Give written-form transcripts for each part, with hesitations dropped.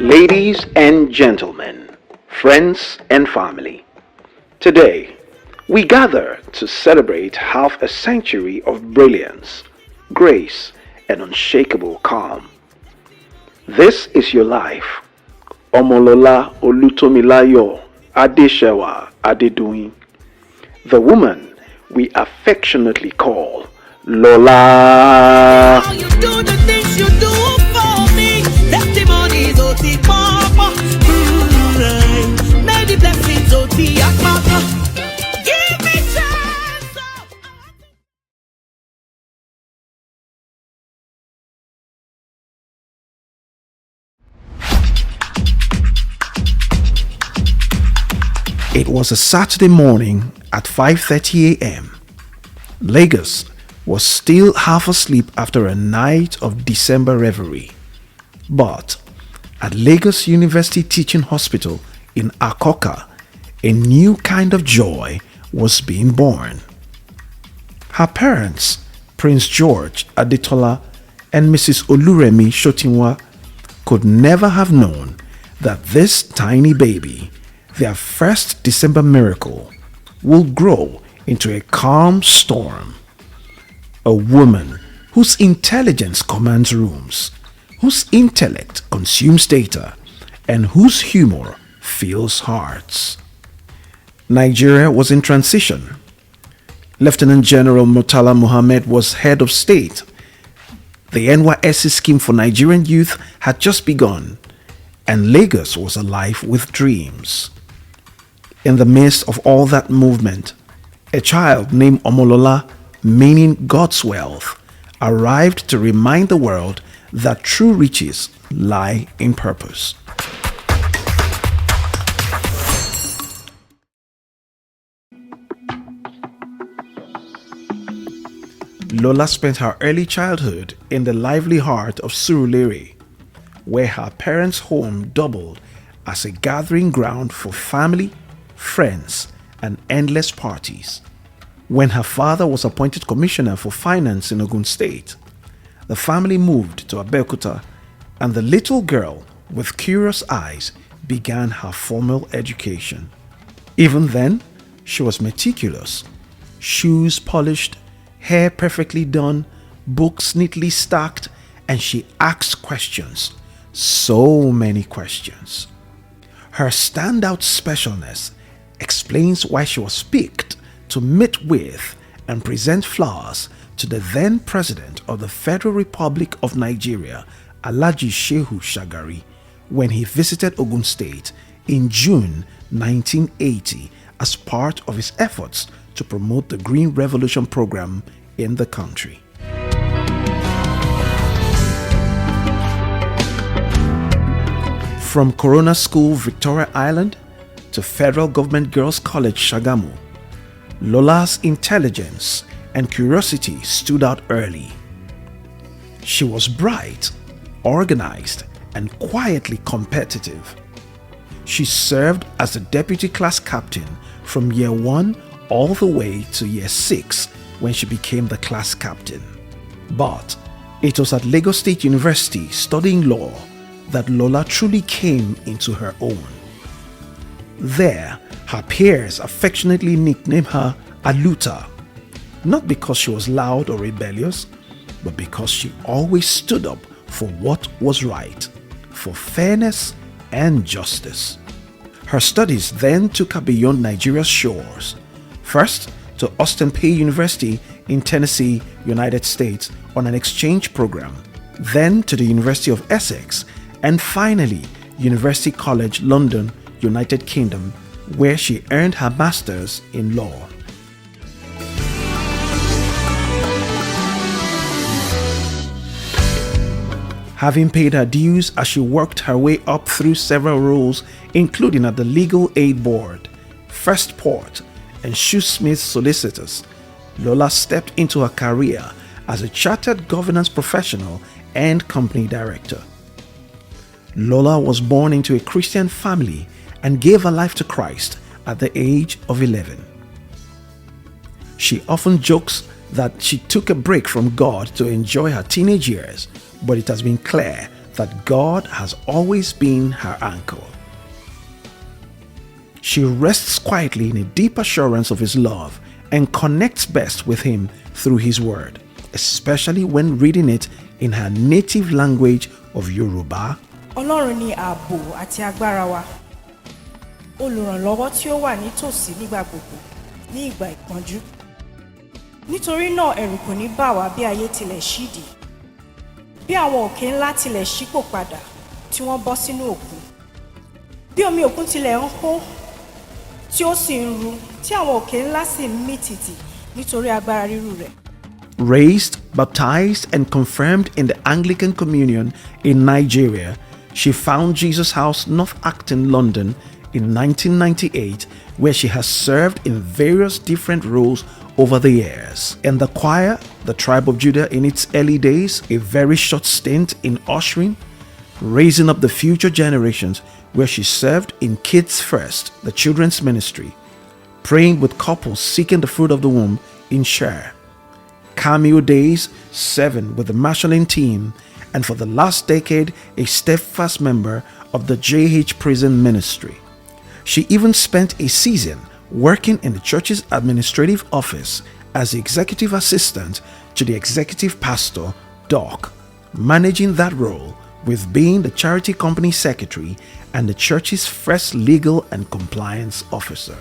Ladies and gentlemen, friends and family, today we gather to celebrate half a century of brilliance, grace, and unshakable calm. This is your life, Omolola Olutomilayo Adeshewa Adedoyin, the woman we affectionately call Lola. How you do the things you do for me. Testimonies, Oti Papa. Many blessings, Oti Akpaka. Give me chance. It was a Saturday morning at 5:30 a.m. Lagos was still half asleep after a night of December revelry. But at Lagos University Teaching Hospital in Akoka, a new kind of joy was being born. Her parents, Prince George Adetola and Mrs. Oluremi Shotinwa, could never have known that this tiny baby, their first December miracle, will grow into a calm storm. A woman whose intelligence commands rooms, whose intellect consumes data, and whose humor fills hearts. Nigeria was in transition. Lieutenant General Murtala Muhammad was head of state. The NYSC scheme for Nigerian youth had just begun, and Lagos was alive with dreams. In the midst of all that movement, a child named Omolola, meaning God's wealth, arrived to remind the world that true riches lie in purpose. Lola spent her early childhood in the lively heart of Surulere, where her parents' home doubled as a gathering ground for family, friends, and endless parties. When her father was appointed commissioner for finance in Ogun State, the family moved to Abeokuta, and the little girl with curious eyes began her formal education. Even then, she was meticulous, shoes polished, hair perfectly done, books neatly stacked, and she asked questions, so many questions. Her standout specialness explains why she was picked to meet with and present flowers to the then President of the Federal Republic of Nigeria, Alhaji Shehu Shagari, when he visited Ogun State in June 1980 as part of his efforts to promote the Green Revolution program in the country. From Corona School, Victoria Island, to Federal Government Girls College, Shagamu, Lola's intelligence and curiosity stood out early. She was bright, organized, and quietly competitive. She served as the deputy class captain from year 1 all the way to year 6 when she became the class captain. But it was at Lagos State University studying law that Lola truly came into her own. There, her peers affectionately nicknamed her Aluta, not because she was loud or rebellious, but because she always stood up for what was right, for fairness and justice. Her studies then took her beyond Nigeria's shores, first to Austin Peay University in Tennessee, United States on an exchange program, then to the University of Essex, and finally University College London, United Kingdom, where she earned her master's in law. Having paid her dues as she worked her way up through several roles, including at the Legal Aid Board, First Port, and Shoesmith Solicitors, Lola stepped into her career as a chartered governance professional and company director. Lola was born into a Christian family and gave her life to Christ at the age of 11. She often jokes that she took a break from God to enjoy her teenage years, but it has been clear that God has always been her anchor. She rests quietly in a deep assurance of His love and connects best with Him through His Word, especially when reading it in her native language of Yoruba. Ọlọ́run ni ààbò àti agbára wa, olùrànlọ́wọ́ tí ó wà nítòsí nígbà gbogbo ní ìgbà ìpọ́njú. Nítorí náà ẹ̀rù kò ní bà wá bí ayé tilẹ̀ ṣídìí, bí àwọn òkè ńlá tilẹ̀ ṣípò padà tí wọ́n bọ́ sínú òkun, bí omi òkun tilẹ̀ ń hó tí ó sì ń ru, tí àwọn òkè ńlá sì ń mì tìtì nítorí agbára rírú rẹ̀. Raised, baptized, and confirmed in the Anglican Communion in Nigeria, she found Jesus House, North Acton, London in 1998, where she has served in various different roles over the years. In the choir, the Tribe of Judah in its early days, a very short stint in ushering, raising up the future generations, where she served in Kids First, the children's ministry, praying with couples seeking the fruit of the womb in Share. Cameo days, 7 with the marshalling team, and for the last decade, a steadfast member of the JH Prison Ministry. She even spent a season working in the church's administrative office as the executive assistant to the executive pastor, Doc, managing that role with being the charity company secretary and the church's first legal and compliance officer.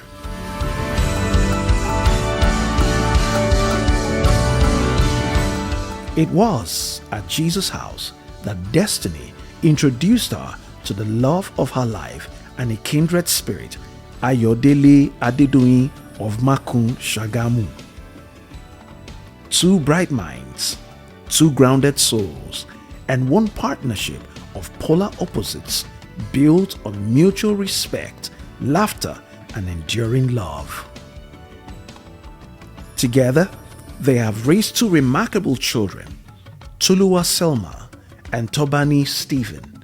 It was at Jesus House that destiny introduced her to the love of her life and a kindred spirit, Ayodele Adedoyin of Makun, Shagamu. Two bright minds, two grounded souls, and one partnership of polar opposites built on mutual respect, laughter, and enduring love. Together, they have raised two remarkable children, Tuluwa Selma and Tobani Stephen,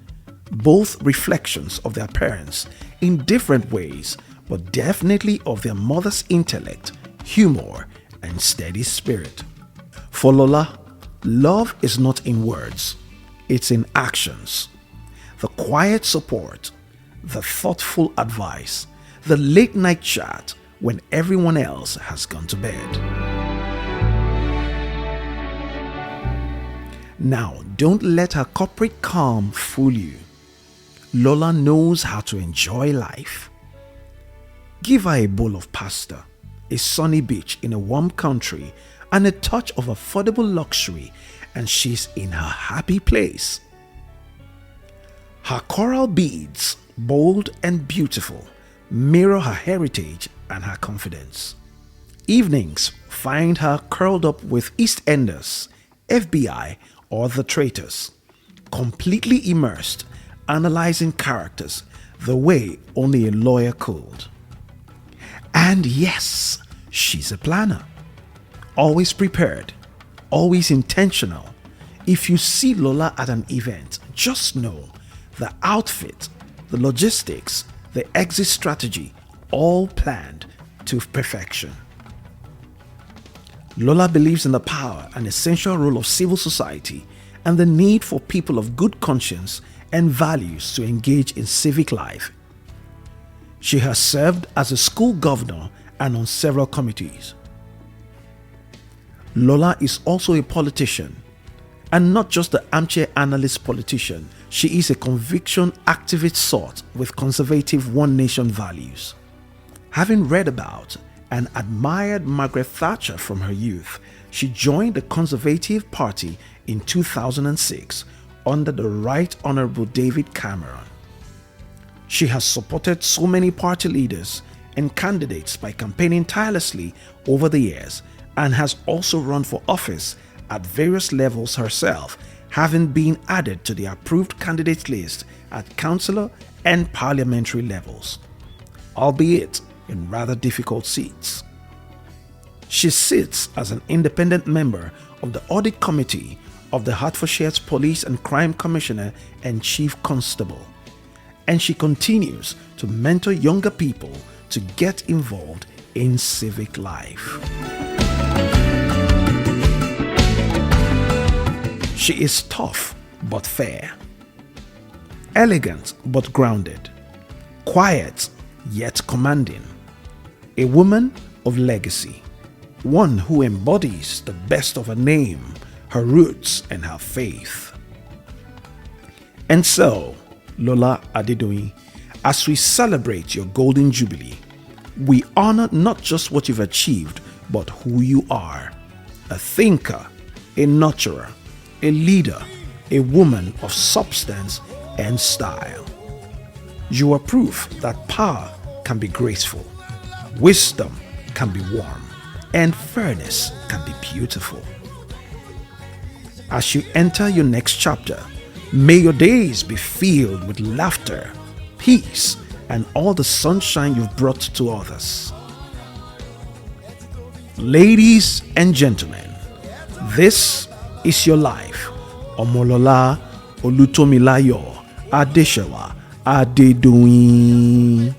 both reflections of their parents in different ways, but definitely of their mother's intellect, humor, and steady spirit. For Lola, love is not in words, it's in actions. The quiet support, the thoughtful advice, the late night chat when everyone else has gone to bed. Now, don't let her corporate calm fool you. Lola knows how to enjoy life. Give her a bowl of pasta, a sunny beach in a warm country, and a touch of affordable luxury, and she's in her happy place. Her coral beads, bold and beautiful, mirror her heritage and her confidence. Evenings find her curled up with EastEnders, FBI, or the traitors, completely immersed, analyzing characters the way only a lawyer could. And yes, she's a planner. Always prepared, always intentional. If you see Lola at an event, just know the outfit, the logistics, the exit strategy, all planned to perfection. Lola believes in the power and essential role of civil society and the need for people of good conscience and values to engage in civic life. She has served as a school governor and on several committees. Lola is also a politician, and not just the armchair analyst politician. She is a conviction activist sort with conservative one nation values. Having read about and admired Margaret Thatcher from her youth, she joined the Conservative Party in 2006 under the Right Honourable David Cameron. She has supported so many party leaders and candidates by campaigning tirelessly over the years, and has also run for office at various levels herself, having been added to the approved candidate list at councillor and parliamentary levels, albeit in rather difficult seats. She sits as an independent member of the Audit Committee of the Hertfordshire's Police and Crime Commissioner and Chief Constable, and she continues to mentor younger people to get involved in civic life. She is tough but fair, elegant but grounded, quiet yet commanding, a woman of legacy, one who embodies the best of her name, her roots, and her faith. And so, Lola Adedoyin, as we celebrate your Golden Jubilee, we honor not just what you've achieved, but who you are. A thinker, a nurturer, a leader, a woman of substance and style. You are proof that power can be graceful, wisdom can be warm, and fairness can be beautiful. As you enter your next chapter, may your days be filled with laughter, peace, and all the sunshine you've brought to others. Ladies and gentlemen, this is your life. Omolola Olutomilayo Adeshawa Adedoyin.